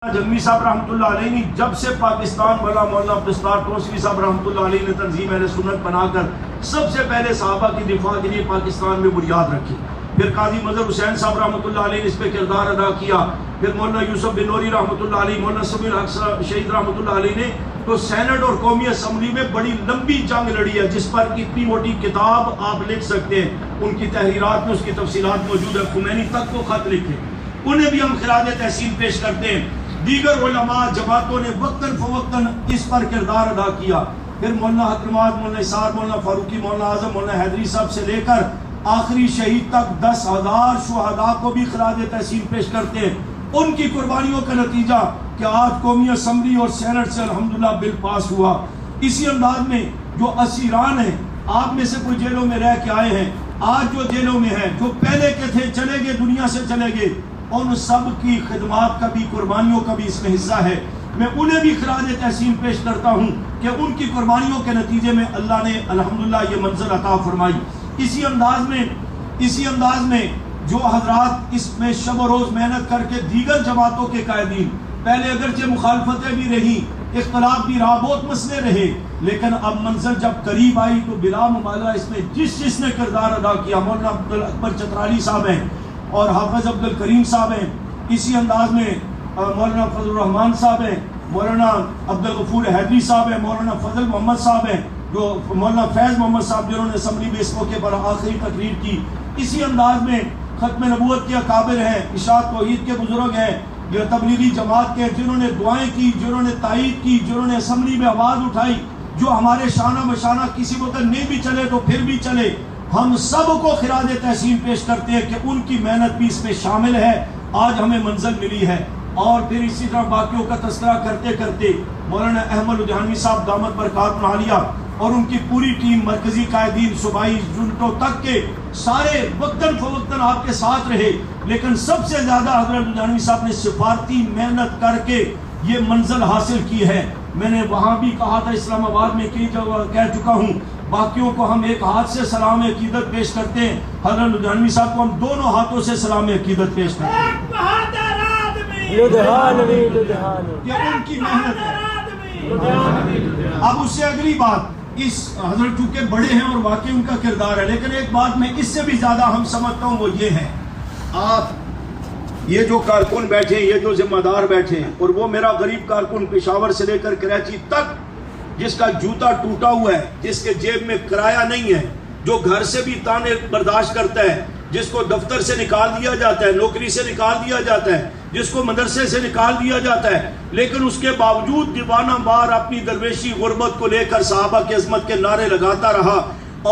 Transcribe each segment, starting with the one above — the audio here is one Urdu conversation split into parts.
جنگی صاحب رحمۃ اللہ علیہ نے جب سے پاکستان والا مولانا عبدالستار توسوی صاحب رحمۃ اللہ علیہ نے تنظیم اہل سنت بنا کر سب سے پہلے صحابہ کی دفاع کے لیے پاکستان میں بنیاد رکھی، پھر قاضی مظہر حسین صاحب رحمۃ اللہ علیہ نے اس پہ کردار ادا کیا، پھر مولانا یوسف بن نوری رحمۃ اللہ علیہ، مولانا سمیع الحق شہید رحمۃ اللہ علیہ نے تو سینٹ اور قومی اسمبلی میں بڑی لمبی جنگ لڑی ہے، جس پر اتنی موٹی کتاب آپ لکھ سکتے ہیں، ان کی تحریرات میں اس کی تفصیلات موجود ہے، خمینی تک کو خط لکھے، انہیں بھی ہم خراج تحسین پیش کرتے ہیں۔ دیگر علماء جماعتوں نے وقتاً فوقتاً اس پر کردار ادا کیا، پھر مولانا حکمات، مولانا اسار، مولانا فاروقی، مولانا اعظم، مولانا حیدری صاحب سے لے کر آخری شہید تک 10,000 شہداء کو بھی خراج تحسین پیش کرتے ہیں۔ ان کی قربانیوں کا نتیجہ کہ آج قومی اسمبلی اور سینٹ سے الحمدللہ بل پاس ہوا۔ اسی انداز میں جو اسیران ہیں، آپ میں سے کوئی جیلوں میں رہ کے آئے ہیں، آج جو جیلوں میں ہیں، جو پہلے کے تھے چلے گئے، دنیا سے چلے گئے، ان سب کی خدمات کا بھی، قربانیوں کا بھی اس میں حصہ ہے۔ میں انہیں بھی خراج تحسین پیش کرتا ہوں کہ ان کی قربانیوں کے نتیجے میں اللہ نے الحمدللہ یہ منزل عطا فرمائی۔ اسی انداز میں جو حضرات اس میں شب و روز محنت کر کے دیگر جماعتوں کے قائدین، پہلے اگرچہ مخالفتیں بھی رہی، اختلاف بھی رہا، بہت مسئلے رہے، لیکن اب منزل جب قریب آئی تو بلا مبالغہ اس میں جس نے کردار ادا کیا، مولانا عبدالاکبر چترالی صاحب ہیں اور حافظ عبدالکریم صاحب ہیں، اسی انداز میں مولانا فضل الرحمان صاحب ہیں، مولانا عبدالغفور حیدری صاحب ہیں، مولانا فضل محمد صاحب ہیں، جو مولانا فیض محمد صاحب جنہوں نے اسمبلی میں اس موقع پر آخری تقریر کی، اسی انداز میں ختم نبوت کے اکابر ہیں، اشاعت توحید کے بزرگ ہیں، جو تبلیغی جماعت کے، جنہوں نے دعائیں کی، جنہوں نے تائید کی، جنہوں نے اسمبلی میں آواز اٹھائی، جو ہمارے شانہ بشانہ کسی وقت نہیں بھی چلے تو پھر بھی چلے، ہم سب کو خراج تحسین پیش کرتے ہیں کہ ان کی محنت بھی اس میں شامل ہے، آج ہمیں منزل ملی ہے۔ اور پھر اسی طرح باقیوں کا تذکرہ کرتے کرتے مولانا احمد لدھیانوی صاحب دامت برکات عالیہ اور ان کی پوری ٹیم، مرکزی قائدین، صوبائی یونٹوں تک کے سارے وقتاً فوقتاً آپ کے ساتھ رہے، لیکن سب سے زیادہ حضرت لدھیانوی صاحب نے سفارتی محنت کر کے یہ منزل حاصل کی ہے۔ میں نے وہاں بھی کہا تھا، اسلام آباد میں کئی جگہ کہہ چکا ہوں، باقیوں کو ہم ایک ہاتھ سے سلام عقیدت پیش کرتے ہیں، حضرت لدھیانوی صاحب کو ہم دونوں ہاتھوں سے سلام عقیدت پیش کرتے ہیں۔ یہ ان کی محنت ہے۔ اب اس سے اگلی بات، اس حضرت چونکہ بڑے ہیں اور واقعی ان کا کردار ہے، لیکن ایک بات میں اس سے بھی زیادہ ہم سمجھتا ہوں وہ یہ ہے، آپ یہ جو کارکن بیٹھے ہیں، یہ جو ذمہ دار بیٹھے ہیں، اور وہ میرا غریب کارکن پشاور سے لے کر کراچی تک، جس کا جوتا ٹوٹا ہوا ہے، جس کے جیب میں کرایہ نہیں ہے، جو گھر سے بھی تانے برداشت کرتا ہے، جس کو دفتر سے نکال دیا جاتا ہے، نوکری سے نکال دیا جاتا ہے، جس کو مدرسے سے نکال دیا جاتا ہے، لیکن اس کے باوجود دیوانہ بار اپنی درویشی غربت کو لے کر صحابہ کی عظمت کے نعرے لگاتا رہا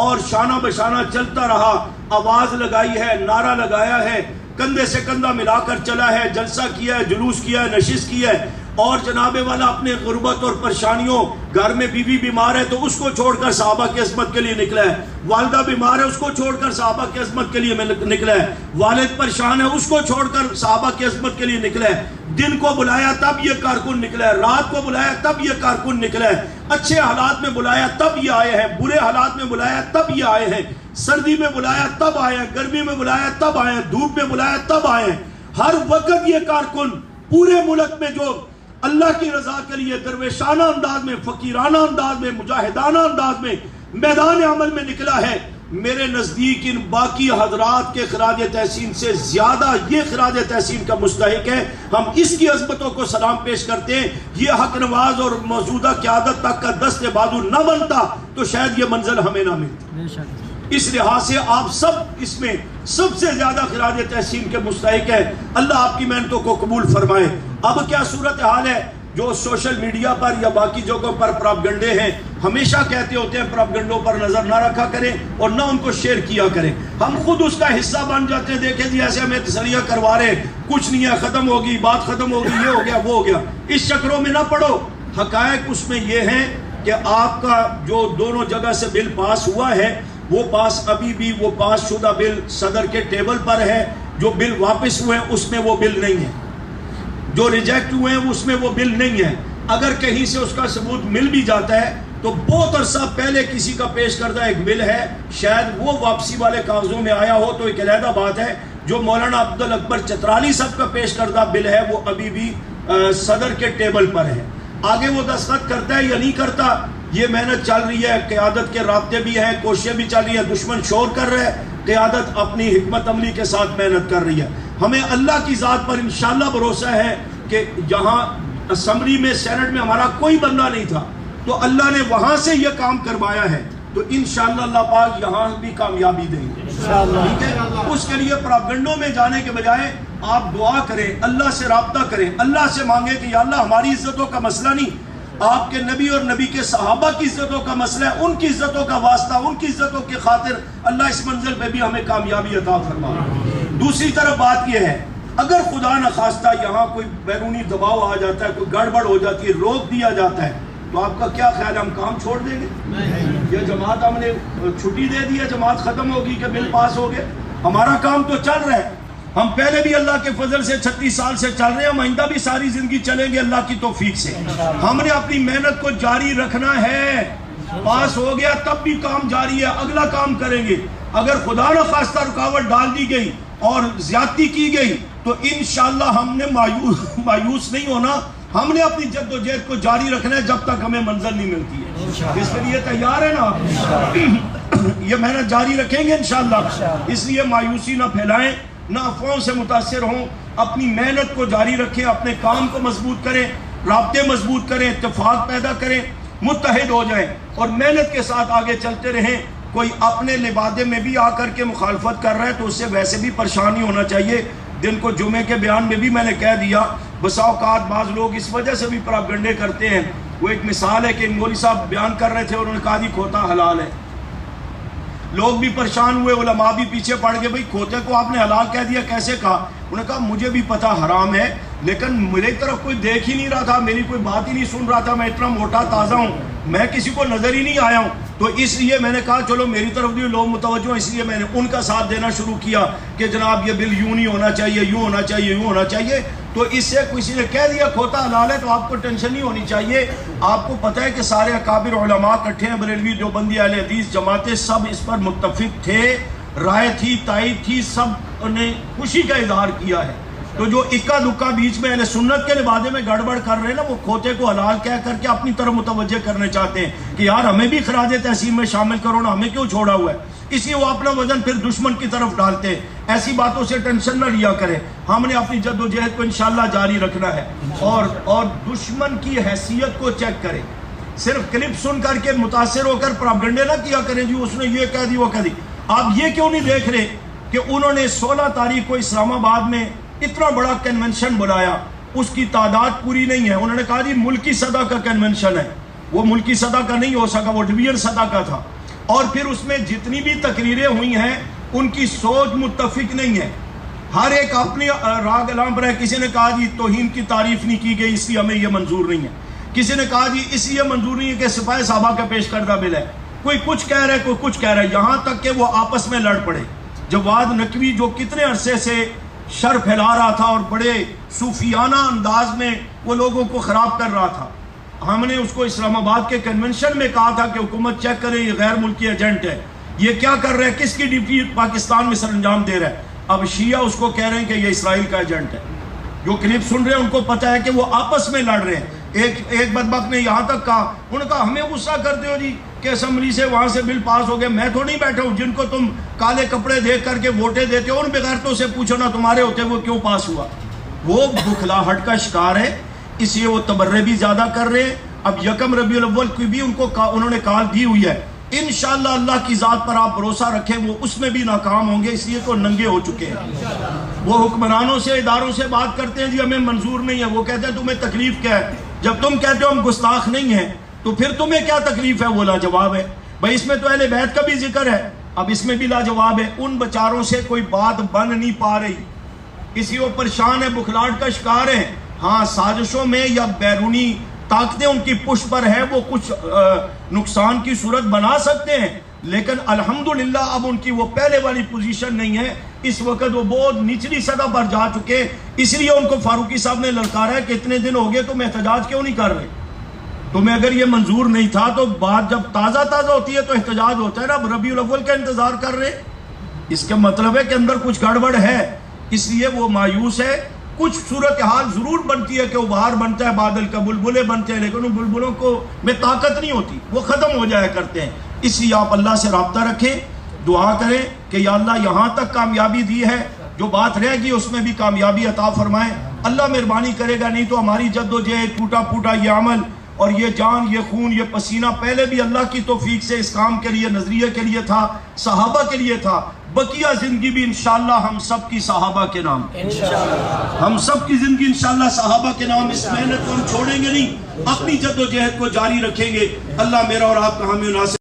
اور شانہ بشانہ چلتا رہا، آواز لگائی ہے، نعرہ لگایا ہے، کندھے سے کندھا ملا کر چلا ہے، جلسہ کیا ہے، جلوس کیا ہے، نشست کیا ہے، اور جناب والا اپنے غربت اور پریشانیوں، گھر میں بیوی بیمار ہے تو اس کو چھوڑ کر صحابہ کی عظمت کے لیے نکلا ہے، والدہ بیمار ہے اس کو چھوڑ کر صحابہ کی عظمت کے لیے نکلا ہے، والد پریشان ہے اس کو چھوڑ کر صحابہ کی عظمت کے لیے نکلا ہے۔ دن کو بلایا تب یہ کارکن نکلا ہے، رات کو بلایا تب یہ کارکن نکلا ہے، اچھے حالات میں بلایا تب یہ آئے ہیں، برے حالات میں بلایا تب یہ آئے ہیں، سردی میں بلایا تب آئے ہیں، گرمی میں بلایا تب آئے ہیں، دھوپ میں بلایا تب آئے ہیں۔ ہر وقت یہ کارکن پورے ملک میں جو اللہ کی رضا کے لیے درویشانہ انداز میں، فقیرانہ انداز میں، مجاہدانہ انداز میں میدان عمل میں نکلا ہے، میرے نزدیک ان باقی حضرات کے خراج تحسین سے زیادہ یہ خراج تحسین کا مستحق ہے۔ ہم اس کی عظمتوں کو سلام پیش کرتے ہیں۔ یہ حق نواز اور موجودہ قیادت تک کا دست بازو نہ بنتا تو شاید یہ منزل ہمیں نہ ملتی۔ اس لحاظ سے آپ سب اس میں سب سے زیادہ خراج تحسین کے مستحق ہیں۔ اللہ آپ کی محنتوں کو قبول فرمائے۔ اب کیا صورتحال ہے؟ جو سوشل میڈیا پر یا باقی جگہوں پر پراپگنڈے ہیں، ہمیشہ کہتے ہوتے ہیں پراپگنڈوں پر نظر نہ رکھا کریں اور نہ ان کو شیئر کیا کریں، ہم خود اس کا حصہ بن جاتے ہیں۔ دیکھیں جی ایسے ہمیں تسلیہ کروا رہے ہیں، کچھ نہیں ہے، ختم ہوگی بات، ختم ہوگی، یہ ہو گیا وہ ہو گیا، اس چکروں میں نہ پڑو۔ حقائق اس میں یہ ہیں کہ آپ کا جو دونوں جگہ سے بل پاس ہوا ہے، وہ پاس ابھی بھی وہ پاس شدہ بل صدر کے ٹیبل پر ہے، جو بل واپس ہوئے اس میں وہ بل نہیں ہے، جو ریجیکٹ ہوئے ہیں اس میں وہ بل نہیں ہے۔ اگر کہیں سے اس کا ثبوت مل بھی جاتا ہے تو بہت عرصہ پہلے کسی کا پیش کردہ ایک بل ہے، شاید وہ واپسی والے کاغذوں میں آیا ہو تو ایک علیحدہ بات ہے۔ جو مولانا عبدالاکبر چترالی صاحب کا پیش کردہ بل ہے وہ ابھی بھی صدر کے ٹیبل پر ہے، آگے وہ دستخط کرتا ہے یا نہیں کرتا، یہ محنت چل رہی ہے، قیادت کے رابطے بھی ہیں، کوششیں بھی چل رہی ہیں، دشمن شور کر رہا ہے، قیادت اپنی حکمت عملی کے ساتھ محنت کر رہی ہے۔ ہمیں اللہ کی ذات پر انشاءاللہ بھروسہ ہے کہ جہاں اسمبلی میں سینٹ میں ہمارا کوئی بندہ نہیں تھا تو اللہ نے وہاں سے یہ کام کروایا ہے، تو انشاءاللہ اللہ پاک یہاں بھی کامیابی دیں گے، ٹھیک ہے۔ اس کے لیے پراگنڈوں میں جانے کے بجائے آپ دعا کریں، اللہ سے رابطہ کریں، اللہ سے مانگیں کہ یا اللہ ہماری عزتوں کا مسئلہ نہیں، آپ کے نبی اور نبی کے صحابہ کی عزتوں کا مسئلہ ہے، ان کی عزتوں کا واسطہ، ان کی عزتوں کی خاطر اللہ اس منزل پہ بھی ہمیں کامیابی عطا فرما۔ دوسری طرف بات یہ ہے، اگر خدا نخواستہ یہاں کوئی بیرونی دباؤ آ جاتا ہے، کوئی گڑبڑ ہو جاتی ہے، روک دیا جاتا ہے، تو آپ کا کیا خیال ہے، ہم کام چھوڑ دیں گے؟ یہ جماعت ہم نے چھٹی دے دی ہے، جماعت ختم ہوگی کہ بل پاس ہو گئے؟ ہمارا کام تو چل رہا ہے، ہم پہلے بھی اللہ کے فضل سے 36 سال سے چل رہے ہیں، ہم آئندہ بھی ساری زندگی چلیں گے اللہ کی توفیق سے۔ ہم نے اپنی محنت کو جاری رکھنا ہے، پاس ہو گیا تب بھی کام جاری ہے، اگلا کام کریں گے۔ اگر خدا نہ خواستہ رکاوٹ ڈال دی گئی اور زیادتی کی گئی تو انشاءاللہ ہم نے مایوس نہیں ہونا، ہم نے اپنی جد و جہد کو جاری رکھنا ہے جب تک ہمیں منزل نہیں ملتی ہے۔ اس کے لیے تیار ہے نا آپ؟ یہ محنت جاری رکھیں گے انشاءاللہ، اس لیے مایوسی نہ پھیلائیں، نہ افواہوں سے متاثر ہوں، اپنی محنت کو جاری رکھیں، اپنے کام کو مضبوط کریں، رابطے مضبوط کریں، اتفاق پیدا کریں، متحد ہو جائیں اور محنت کے ساتھ آگے چلتے رہیں۔ کوئی اپنے لبادے میں بھی آ کر کے مخالفت کر رہا ہے تو اس سے ویسے بھی پریشان نہیں ہونا چاہیے۔ دن کو جمعے کے بیان میں بھی میں نے کہہ دیا، بسا اوقات بعض لوگ اس وجہ سے بھی پراپگنڈے کرتے ہیں۔ وہ ایک مثال ہے کہ مولوی صاحب بیان کر رہے تھے اور انہوں نے کہا جی کھوتا حلال ہے، لوگ بھی پریشان ہوئے، علماء بھی پیچھے پڑ گئے، بھئی کھوتے کو آپ نے حلال کہہ دیا کیسے کہا؟ انہوں نے کہا مجھے بھی پتا حرام ہے لیکن میری طرف کوئی دیکھ ہی نہیں رہا تھا، میری کوئی بات ہی نہیں سن رہا تھا، میں اتنا موٹا تازہ ہوں، میں کسی کو نظر ہی نہیں آیا ہوں، تو اس لیے میں نے کہا چلو میری طرف بھی لوگ متوجہ ہیں، اس لیے میں نے ان کا ساتھ دینا شروع کیا کہ جناب یہ بل یوں نہیں ہونا چاہیے، یوں ہونا چاہیے، یوں ہونا چاہیے۔ تو اس سے کسی نے کہہ دیا کھوتا حلال ہے تو آپ کو ٹینشن نہیں ہونی چاہیے۔ آپ کو پتہ ہے کہ سارے اکابر علماء اکٹھے ہیں، بریلوی، دیوبندی، اہل حدیث، جماعتیں، سب اس پر متفق تھے، رائے تھی، تائید تھی، سب نے خوشی کا اظہار کیا ہے۔ تو جو اکا دکا بیچ میں اہل سنت کے لبادے میں گڑبڑ کر رہے ہیں نا، وہ کھوتے کو حلال کہہ کر کے اپنی طرف متوجہ کرنے چاہتے ہیں کہ یار ہمیں بھی خراج تحسین میں شامل کرو نا، ہمیں کیوں چھوڑا ہوا ہے؟ اس لیے وہ اپنا وزن پھر دشمن کی طرف ڈالتے ہیں۔ ایسی باتوں سے ٹینشن نہ لیا کریں، ہم نے اپنی جد و جہد کو انشاءاللہ جاری رکھنا ہے اور دشمن کی حیثیت کو چیک کریں۔ صرف کلپ سن کر کے متاثر ہو کر پراپگنڈے نہ کیا کریں جی اس نے یہ کہہ دی وہ کہہ دی۔ آپ یہ کیوں نہیں دیکھ رہے کہ انہوں نے 16 تاریخ کو اسلام آباد میں اتنا بڑا کنونشن بلایا، اس کی تعداد پوری نہیں ہے، انہوں نے کہا جی ملکی سطح کا کنونشن ہے، وہ ملکی سطح کا نہیں ہو سکا، وہ ڈویژن سطح کا تھا، اور پھر اس میں جتنی بھی تقریریں ہوئی ہیں ان کی سوچ متفق نہیں ہے، ہر ایک اپنی راگ علام پر ہے۔ کسی نے کہا جی توہین کی تعریف نہیں کی گئی اس لیے ہمیں یہ منظور نہیں ہے، کسی نے کہا جی اس لیے منظور نہیں ہے کہ سپاہ صحابہ کا پیش کردہ بل ہے، کوئی کچھ کہہ رہا ہے کوئی کچھ کہہ رہا ہے، یہاں تک کہ وہ آپس میں لڑ پڑے۔ جواد نقوی جو کتنے عرصے سے شر پھیلا رہا تھا اور بڑے صوفیانہ انداز میں وہ لوگوں کو خراب کر رہا تھا، ہم نے اس کو اسلام آباد کے کنونشن میں کہا تھا کہ حکومت چیک کرے یہ غیر ملکی ایجنٹ ہے، یہ کیا کر رہا ہے، کس کی ڈیوٹی پاکستان میں سر انجام دے رہا ہے۔ اب شیعہ اس کو کہہ رہے ہیں کہ یہ اسرائیل کا ایجنٹ ہے، جو کلپ سن رہے ہیں ان کو پتہ ہے کہ وہ آپس میں لڑ رہے ہیں۔ ایک بدبخت نے یہاں تک کہا، انہوں نے کہا ہمیں غصہ کرتے ہو جی کہ اسمبلی سے وہاں سے بل پاس ہو گئے، میں تو نہیں بیٹھا ہوں، جن کو تم کالے کپڑے دیکھ کر کے ووٹیں دیتے ہو ان بغیرتوں سے پوچھو نا تمہارے ہوتے وہ کیوں پاس ہوا۔ وہ بکھلاہٹ کا شکار ہے، اس لیے وہ تبرے بھی زیادہ کر رہے ہیں۔ اب یکم ربیع الاول کی بھی انہوں نے کال دی ہوئی ہے، انشاءاللہ اللہ کی ذات پر آپ بھروسہ رکھیں، وہ اس میں بھی ناکام ہوں گے، اس لیے تو ننگے ہو چکے ہیں۔ وہ حکمرانوں سے اداروں سے بات کرتے ہیں جی ہمیں منظور نہیں ہے، وہ کہتے ہیں تمہیں تکلیف کیا ہے؟ جب تم کہتے ہو ہم گستاخ نہیں ہیں تو پھر تمہیں کیا تکلیف ہے؟ وہ لاجواب ہے بھائی، اس میں تو اہل بیت کا بھی ذکر ہے، اب اس میں بھی لاجواب ہے۔ ان بچاروں سے کوئی بات بن نہیں پا رہی، اسی وہ پریشان ہے، بکھلاہٹ کا شکار ہے۔ ہاں سازشوں میں یا بیرونی طاقتیں ان کی پشت پر ہے، وہ کچھ نقصان کی صورت بنا سکتے ہیں، لیکن الحمدللہ اب ان کی وہ پہلے والی پوزیشن نہیں ہے، اس وقت وہ بہت نچلی سطح پر جا چکے، اس لیے ان کو فاروقی صاحب نے للکارا ہے کہ اتنے دن ہو گئے تم احتجاج کیوں نہیں کر رہے؟ تمہیں اگر یہ منظور نہیں تھا تو بات جب تازہ ہوتی ہے تو احتجاج ہوتا ہے نا، اب ربیع الاول کا انتظار کر رہے، اس کا مطلب ہے کہ اندر کچھ گڑبڑ ہے، اس لیے وہ مایوس ہے۔ کچھ صورتحال ضرور بنتی ہے کہ وہ باہر بنتا ہے بادل کا، بلبلے بنتے ہیں، لیکن ان بلبلوں کو میں طاقت نہیں ہوتی، وہ ختم ہو جایا کرتے ہیں۔ اس لیے آپ اللہ سے رابطہ رکھیں، دعا کریں کہ یا اللہ یہاں تک کامیابی دی ہے، جو بات رہ گئی اس میں بھی کامیابی عطا فرمائے۔ اللہ مہربانی کرے گا، نہیں تو ہماری جد و جہد، ٹوٹا پھوٹا یہ عمل اور یہ جان، یہ خون، یہ پسینہ پہلے بھی اللہ کی توفیق سے اس کام کے لیے، نظریے کے لیے تھا، صحابہ کے لیے تھا۔ بقیہ زندگی بھی انشاءاللہ ہم سب کی صحابہ کے نام، ہم سب کی زندگی انشاءاللہ صحابہ کے نام۔ اس محنت کو ہم چھوڑیں گے نہیں، اپنی جد و جہد کو جاری رکھیں گے۔ اللہ میرا اور آپ کا حامی و ناصر